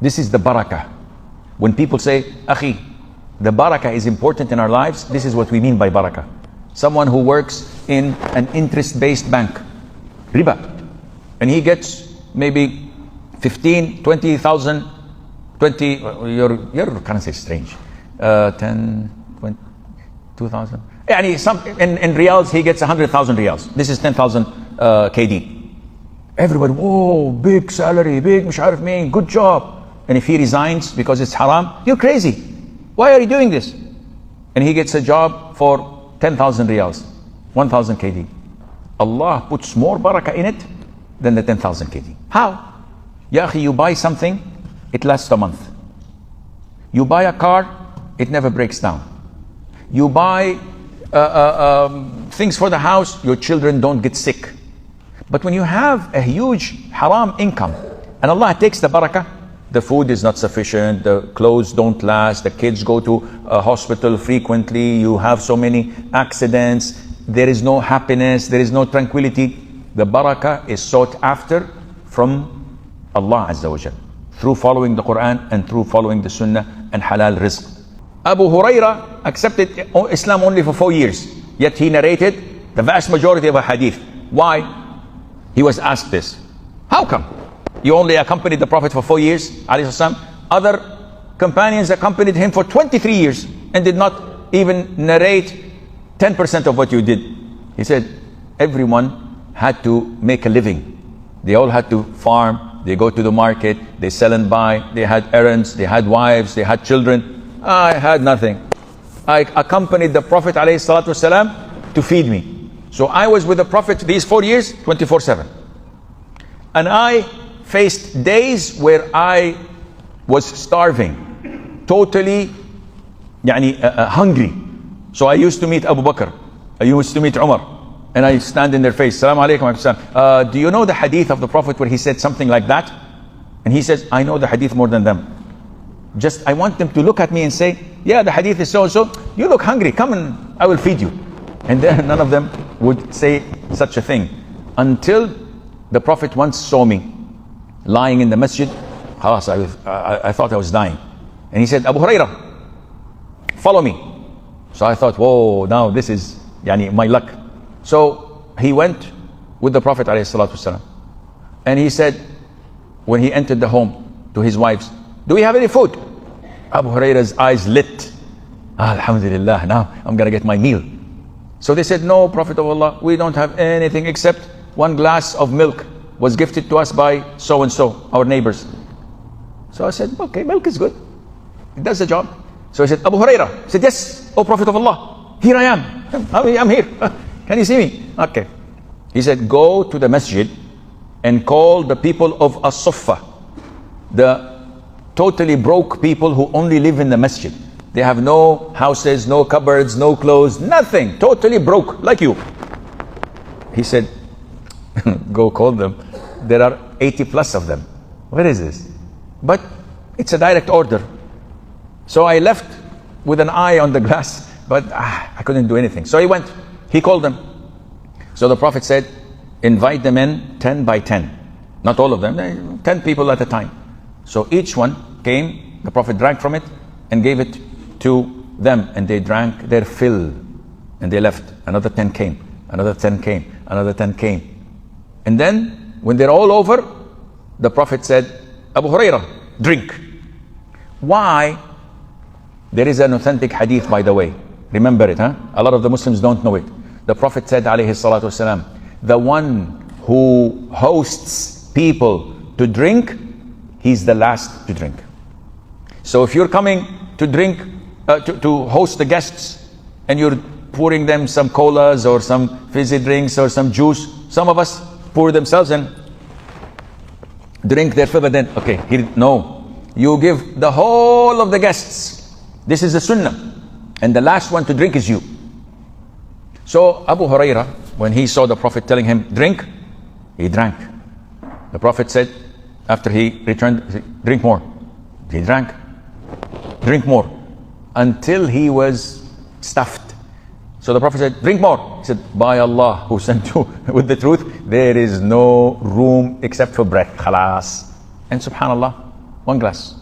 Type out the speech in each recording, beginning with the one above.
This is the barakah. When people say, Akhi, the barakah is important in our lives, this is what we mean by barakah. Someone who works in an interest-based bank, riba, and he gets maybe 15, 20,000, 20, your currency is strange, 10, 20, 2,000. In riyals, he gets 100,000 riyals. This is 10,000 KD. Everybody, whoa, big salary, big مش عارف مين, good job. And if he resigns because it's haram, you're crazy. Why are you doing this? And he gets a job for 10,000 riyals, 1,000 KD. Allah puts more barakah in it than the 10,000 KD. How? Ya akhi, you buy something, it lasts a month. You buy a car, it never breaks down. You buy things for the house, your children don't get sick. But when you have a huge haram income and Allah takes the barakah, the food is not sufficient, the clothes don't last, the kids go to a hospital frequently, you have so many accidents, there is no happiness, there is no tranquility. The barakah is sought after from Allah Azza wa Jal, through following the Quran and through following the Sunnah and halal rizq. Abu Huraira accepted Islam only for 4 years, yet he narrated the vast majority of a hadith. Why? He was asked this. How come? You only accompanied the Prophet for 4 years, alayhi salam. Other companions accompanied him for 23 years and did not even narrate 10% of what you did. He said, everyone had to make a living. They all had to farm, they go to the market, they sell and buy, they had errands, they had wives, they had children. I had nothing. I accompanied the Prophet ﷺ to feed me. So I was with the Prophet these 4 years, 24/7. And I faced days where I was starving, totally hungry. So I used to meet Abu Bakr, I used to meet Umar, and I stand in their face, Salaam alaikum, do you know the hadith of the Prophet where he said something like that? And he says, I know the hadith more than them. Just I want them to look at me and say, yeah, the hadith is so and so, you look hungry, come and I will feed you. And then none of them would say such a thing, until the Prophet once saw me lying in the masjid. I thought I was dying, and he said, Abu Huraira, follow me. So I thought, whoa, now this is my luck. So he went with the Prophet ﷺ, and he said, when he entered the home, to his wives, do we have any food? Abu Huraira's eyes lit. Alhamdulillah, now I'm gonna get my meal. So they said, no, Prophet of Allah, we don't have anything except 1 glass of milk was gifted to us by so and so, our neighbors. So I said, okay, milk is good, it does the job. So he said, Abu Huraira. He said, yes, O Prophet of Allah, here I am, I'm here. Can you see me? Okay. He said, go to the masjid and call the people of As-Suffa, the totally broke people who only live in the masjid. They have no houses, no cupboards, no clothes, nothing, totally broke, like you. He said, go call them. There are 80 plus of them. What is this? But it's a direct order. So I left with an eye on the glass, but I couldn't do anything. So he went, he called them. So the Prophet said, invite them in 10 by 10. Not all of them, 10 people at a time. So each one came, the Prophet drank from it and gave it to them, and they drank their fill and they left. Another 10 came, another 10 came, another 10 came. And then when they're all over, the Prophet said, Abu Huraira, drink. Why? There is an authentic hadith, by the way. Remember it, huh? A lot of the Muslims don't know it. The Prophet said, alayhi salatu wasalam, the one who hosts people to drink, he's the last to drink. So if you're coming to drink, to host the guests, and you're pouring them some colas or some fizzy drinks or some juice, some of us pour themselves and drink their fill, then okay, no, you give the whole of the guests. This is the sunnah, and the last one to drink is you. So Abu Huraira, when he saw the Prophet telling him drink, he drank. The Prophet said, after he returned, drink more. He drank, drink more, until he was stuffed. So the Prophet said, drink more. He said, by Allah who sent you with the truth, there is no room except for breath. Khalas. And subhanallah, One glass.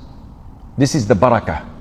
This is the barakah.